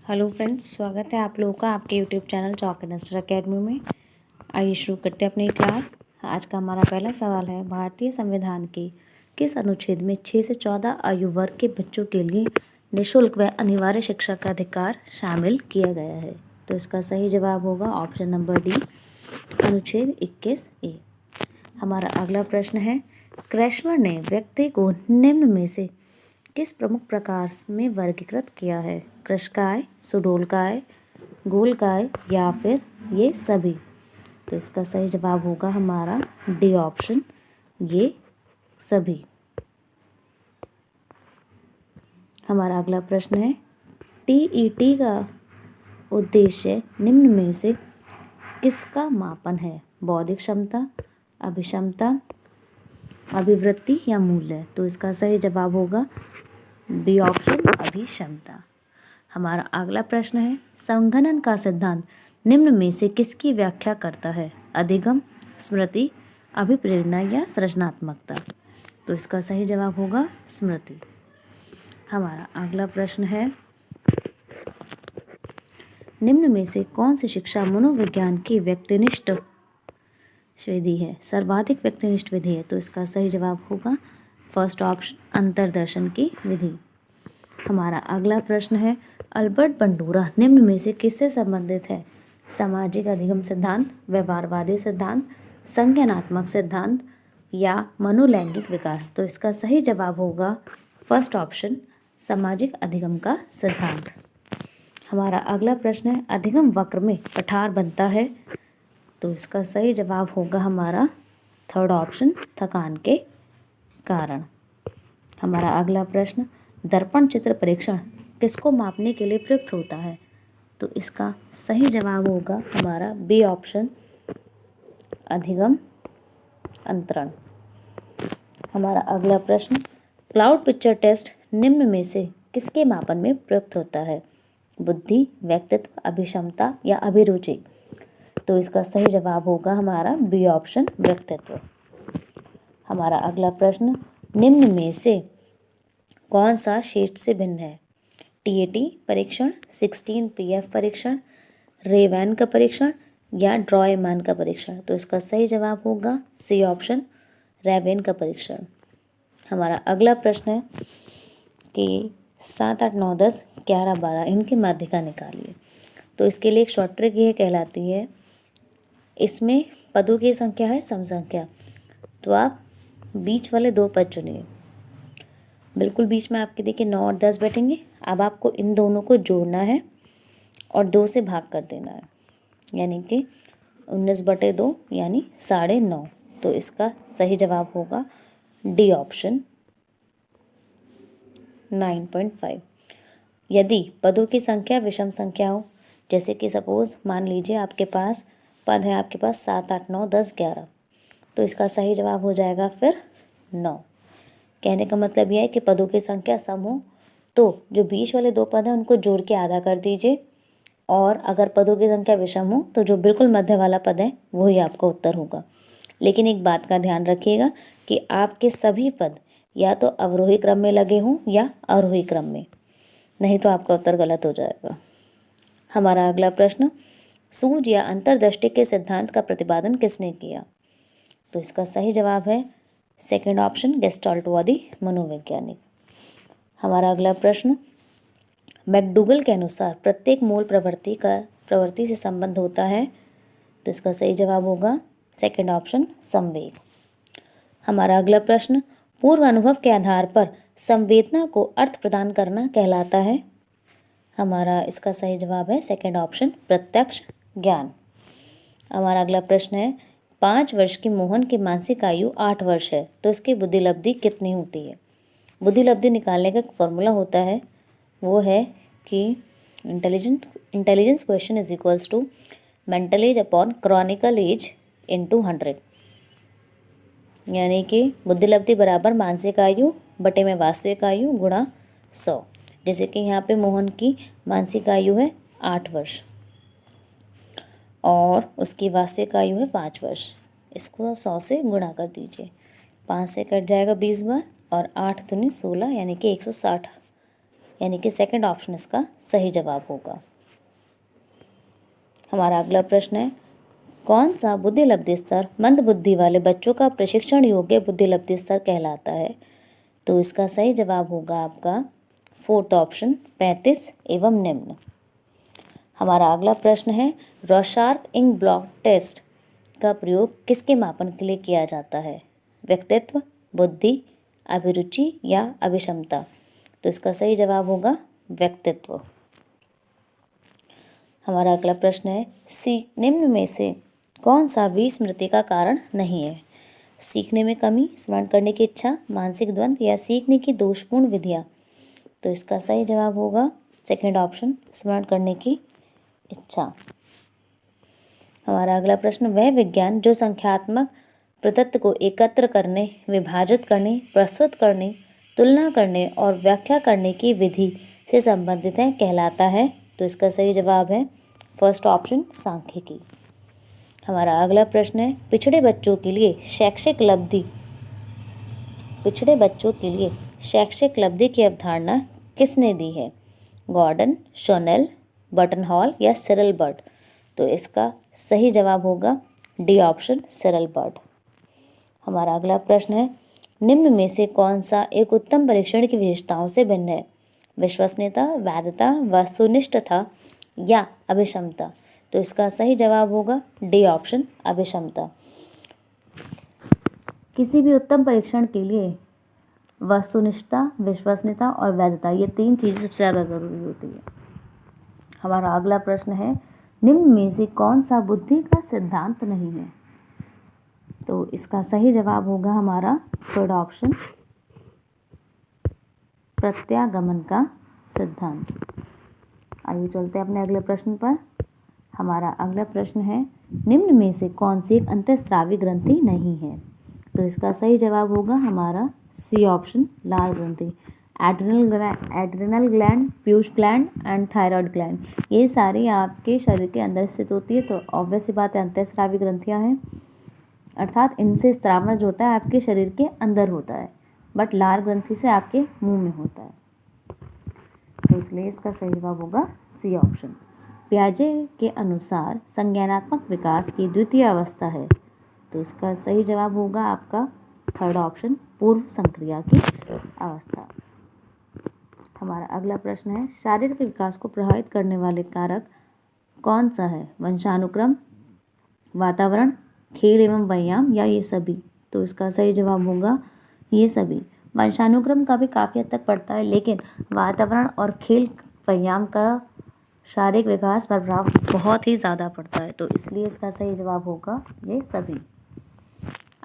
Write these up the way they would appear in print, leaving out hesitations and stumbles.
Hello friends, स्वागत है आप लोगों का आपके YouTube channel chalk and star academy में। आइए शुरू करते हैं अपनी क्लास। आज का हमारा पहला सवाल है, भारतीय संविधान के किस अनुच्छेद में 6 से 14 आयु वर्ग के बच्चों के लिए निःशुल्क व अनिवार्य शिक्षा का अधिकार शामिल किया गया है? तो इसका सही जवाब होगा ऑप्शन नंबर डी, अनुच्छेद 21A। हमारा अगला प्रश्न है, क्रैशमर ने व्यक्ति को निम्न में से किस प्रमुख प्रकार में वर्गीकृत किया है? कृशकाय, सुडोलकाय, गोलकाय या फिर ये सभी? तो इसका सही जवाब होगा हमारा डी ऑप्शन, ये सभी। हमारा अगला प्रश्न है, टीईटी का उद्देश्य निम्न में से किसका मापन है? बौद्धिक क्षमता, अभिक्षमता, अभिवृत्ति या मूल्य? तो इसका सही जवाब होगा बी ऑप्शन, अभिक्षमता। हमारा अगला प्रश्न है, संघनन का सिद्धांत निम्न में से किसकी व्याख्या करता है? अधिगम, स्मृति, अभिप्रेरणा या सृजनात्मकता? तो इसका सही जवाब होगा स्मृति। हमारा अगला प्रश्न है, निम्न में से कौन सी शिक्षा मनोविज्ञान की व्यक्तिनिष्ठ विधि है? सर्वाधिक व्यक्तिनिष्ठ विधि है। तो इसका सही जवाब होगा फर्स्ट ऑप्शन, अंतर्दर्शन की विधि। हमारा अगला प्रश्न है, अल्बर्ट बंडूरा निम्न में से किससे संबंधित है? सामाजिक अधिगम सिद्धांत, व्यवहारवादी सिद्धांत, संज्ञानात्मक सिद्धांत या मनोलैंगिक विकास? तो इसका सही जवाब होगा फर्स्ट ऑप्शन, सामाजिक अधिगम का सिद्धांत। हमारा अगला प्रश्न है, अधिगम वक्र में पठार बनता है? तो इसका सही जवाब होगा हमारा थर्ड ऑप्शन, थकान के कारण। हमारा अगला प्रश्न, दर्पण चित्र परीक्षण किसको मापने के लिए प्रयुक्त होता है? तो इसका सही जवाब होगा हमारा बी ऑप्शन, अधिगम अंतरण। हमारा अगला प्रश्न, क्लाउड पिक्चर टेस्ट निम्न में से किसके मापन में प्रयुक्त होता है? बुद्धि, व्यक्तित्व, अभिक्षमता या अभिरुचि? तो इसका सही जवाब होगा हमारा बी ऑप्शन, व्यक्तित्व। हमारा अगला प्रश्न, निम्न में से कौन सा शीट से भिन्न है? टीएटी परीक्षण, 16 पीएफ परीक्षण, रेवैन का परीक्षण या ड्रॉयमैन का परीक्षण? तो इसका सही जवाब होगा सी ऑप्शन, रेवैन का परीक्षण। हमारा अगला प्रश्न है कि 7, 8, 9, 10, 11, 12 इनकी माध्यिका निकालिए। तो इसके लिए एक शॉर्ट ट्रिक ये कहलाती है, इसमें पदों की संख्या है सम संख्या, तो आप बीच वाले दो पद चुनिए। बिल्कुल बीच में आपके देखिए 9 और 10 बैठेंगे। अब आपको इन दोनों को जोड़ना है और 2 से भाग कर देना है, यानी कि 19/2 यानी 9.5। तो इसका सही जवाब होगा डी ऑप्शन, 9.5। यदि पदों की संख्या विषम संख्या हो, जैसे कि सपोज मान लीजिए आपके पास पद है, आपके पास 7, 8, 9, 10, 11, तो इसका सही जवाब हो जाएगा फिर 9। कहने का मतलब यह है कि पदों की संख्या सम हो तो जो बीच वाले दो पद हैं उनको जोड़ के आधा कर दीजिए, और अगर पदों की संख्या विषम हो तो जो बिल्कुल मध्य वाला पद है वही आपका उत्तर होगा। लेकिन एक बात का ध्यान रखिएगा कि आपके सभी पद या तो अवरोही क्रम में लगे हों या आरोही क्रम में, नहीं तो आपका उत्तर गलत हो जाएगा। हमारा अगला प्रश्न, सूझ या अंतर्दृष्टि के सिद्धांत का प्रतिपादन किसने किया? तो इसका सही जवाब है सेकंड ऑप्शन, गेस्टाल्टवादी मनोवैज्ञानिक। हमारा अगला प्रश्न, मैकडूगल के अनुसार प्रत्येक मूल प्रवृत्ति से संबंध होता है? तो इसका सही जवाब होगा सेकंड ऑप्शन, संवेग। हमारा अगला प्रश्न, पूर्व अनुभव के आधार पर संवेदना को अर्थ प्रदान करना कहलाता है? हमारा इसका सही जवाब है सेकंड ऑप्शन, प्रत्यक्ष ज्ञान। हमारा अगला प्रश्न है, 5 वर्ष की मोहन की मानसिक आयु 8 वर्ष है, तो इसकी बुद्धि लब्धि कितनी होती है? बुद्धि लब्धि निकालने का एक फॉर्मूला होता है, वो है कि intelligence question is equals to mental age upon chronicle age into 100, यानी कि बुद्धि लब्धि बराबर मानसिक आयु बटे में वास्तविक आयु गुणा 100। जैसे कि यहाँ पे मोहन की मानसिक आयु है 8 वर्ष और उसकी वास्तविक आयु है 5 वर्ष, इसको 100 से गुणा कर दीजिए। 5 से कट जाएगा 20 बार और 8 दूनी 16 यानी कि 160 यानी कि सेकंड ऑप्शन इसका सही जवाब होगा। हमारा अगला प्रश्न है, कौन सा बुद्धि लब्धि स्तर मंद बुद्धि वाले बच्चों का प्रशिक्षण योग्य बुद्धि लब्धि स्तर कहलाता है? तो इसका सही जवाब होगा आपका फोर्थ ऑप्शन 35 एवं निम्न। हमारा अगला प्रश्न है, रॉशार्क इंक ब्लॉट टेस्ट का प्रयोग किसके मापन के लिए किया जाता है? व्यक्तित्व, बुद्धि, अभिरुचि या अभिक्षमता? तो इसका सही जवाब होगा व्यक्तित्व। हमारा अगला प्रश्न है, निम्न में से कौन सा विस्मृति का कारण नहीं है? सीखने में कमी, स्मरण करने की इच्छा, मानसिक द्वंद्व या सीखने की दोषपूर्ण विधियाँ? तो इसका सही जवाब होगा सेकंड ऑप्शन, स्मरण करने की इच्छा। हमारा अगला प्रश्न, वह विज्ञान जो संख्यात्मक प्रतत्व को एकत्र करने, विभाजित करने, प्रस्तुत करने, तुलना करने और व्याख्या करने की विधि से संबंधित है कहलाता है? तो इसका सही जवाब है फर्स्ट ऑप्शन, सांख्यिकी। हमारा अगला प्रश्न है, पिछड़े बच्चों के लिए शैक्षिक लब्धि की अवधारणा किसने दी है? गॉर्डन, शोनेल, बटन हॉल या सिरल बर्ड? तो इसका सही जवाब होगा डी ऑप्शन, सिरल बर्ड। हमारा अगला प्रश्न है, निम्न में से कौन सा एक उत्तम परीक्षण की विशेषताओं से भिन्न है? विश्वसनीयता, वैधता, वस्तुनिष्ठता या अभिक्षमता? तो इसका सही जवाब होगा डी ऑप्शन, अभिक्षमता। किसी भी उत्तम परीक्षण के लिए वस्तुनिष्ठता, विश्वसनीयता और वैधता, ये तीन चीज़ें सबसे ज़्यादा ज़रूरी होती है। हमारा अगला प्रश्न है, निम्न में से कौन सा बुद्धि का सिद्धांत नहीं है? तो इसका सही जवाब होगा हमारा थर्ड ऑप्शन, प्रत्यागमन का सिद्धांत। आइए चलते हैं अपने अगले प्रश्न पर। हमारा अगला प्रश्न है, निम्न में से कौन सी एक अंतःस्रावी ग्रंथि नहीं है? तो इसका सही जवाब होगा हमारा सी ऑप्शन, लाल ग्रंथि। Adrenal gland, Piyush gland and thyroid gland, ये सारी आपके शरीर के अंदर स्थित होती है। तो ऑब्वियस सी बात है अंतःस्रावी ग्रंथियाँ हैं, अर्थात इनसे स्रावण जो होता है आपके शरीर के अंदर होता है, बट लाल ग्रंथि से आपके मुंह में होता है। तो इसलिए इसका सही जवाब होगा सी ऑप्शन। पियाजे के अनुसार संज्ञानात्मक विकास की द्वितीय अवस्था है? तो इसका सही जवाब होगा आपका थर्ड ऑप्शन, पूर्व संक्रिया की अवस्था। हमारा अगला प्रश्न है, शारीरिक विकास को प्रभावित करने वाले कारक कौन सा है? वंशानुक्रम, वातावरण, खेल एवं व्यायाम या ये सभी? तो इसका सही जवाब होगा ये सभी। वंशानुक्रम का भी काफ़ी हद तक पड़ता है, लेकिन वातावरण और खेल व्यायाम का शारीरिक विकास पर प्रभाव बहुत ही ज़्यादा पड़ता है, तो इसलिए इसका सही जवाब होगा ये सभी।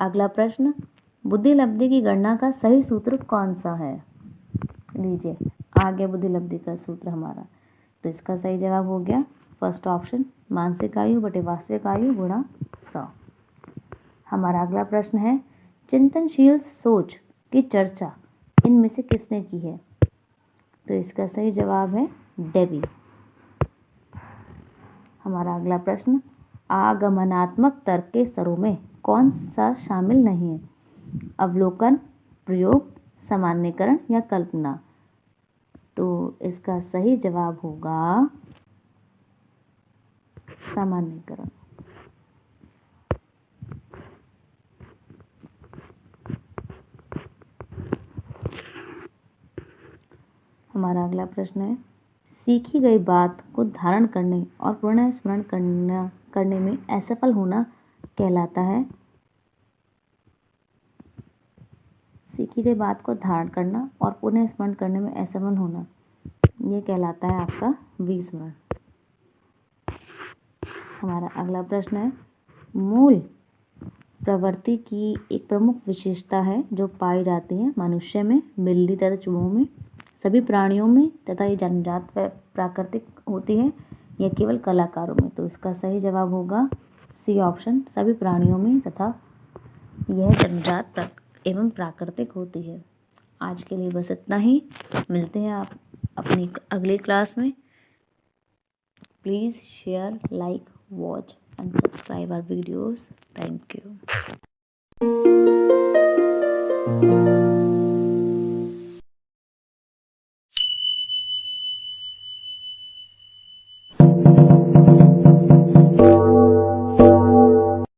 अगला प्रश्न, बुद्धि लब्धि की गणना का सही सूत्र कौन सा है? लीजिए आ गया बुद्धि लब्धि का सूत्र हमारा। तो इसका सही जवाब हो गया फर्स्ट ऑप्शन, मानसिक आयु बटे वास्तविक आयु गुणा 100। हमारा अगला प्रश्न है, चिंतनशील सोच की चर्चा इनमें से किसने की है? तो इसका सही जवाब है डेवी। हमारा अगला प्रश्न, आगमनात्मक तर्क के स्तरों में कौन सा शामिल नहीं है? अवलोकन, प्रयोग, सामान्यीकरण या कल्पना? तो इसका सही जवाब होगा सामान्यीकरण। हमारा अगला प्रश्न है, सीखी गई बात को धारण करने और पुनः स्मरण करने में असफल होना कहलाता है? सीखी गई बात को धारण करना और पुनः स्मरण करने में असफल होना, ये कहलाता है आपका विस्मरण। हमारा अगला प्रश्न है, मूल प्रवृत्ति की एक प्रमुख विशेषता है जो पाई जाती है मनुष्य में, बिल्ली तथा चूहों में, सभी प्राणियों में तथा ये जन्मजात व प्राकृतिक होती है या केवल कलाकारों में? तो इसका सही जवाब होगा सी ऑप्शन, सभी प्राणियों में तथा यह जन्मजात एवं प्राकृतिक होती है। आज के लिए बस इतना ही, मिलते हैं आप अपनी अगली क्लास में। Please share, like, watch and subscribe our videos. Thank you.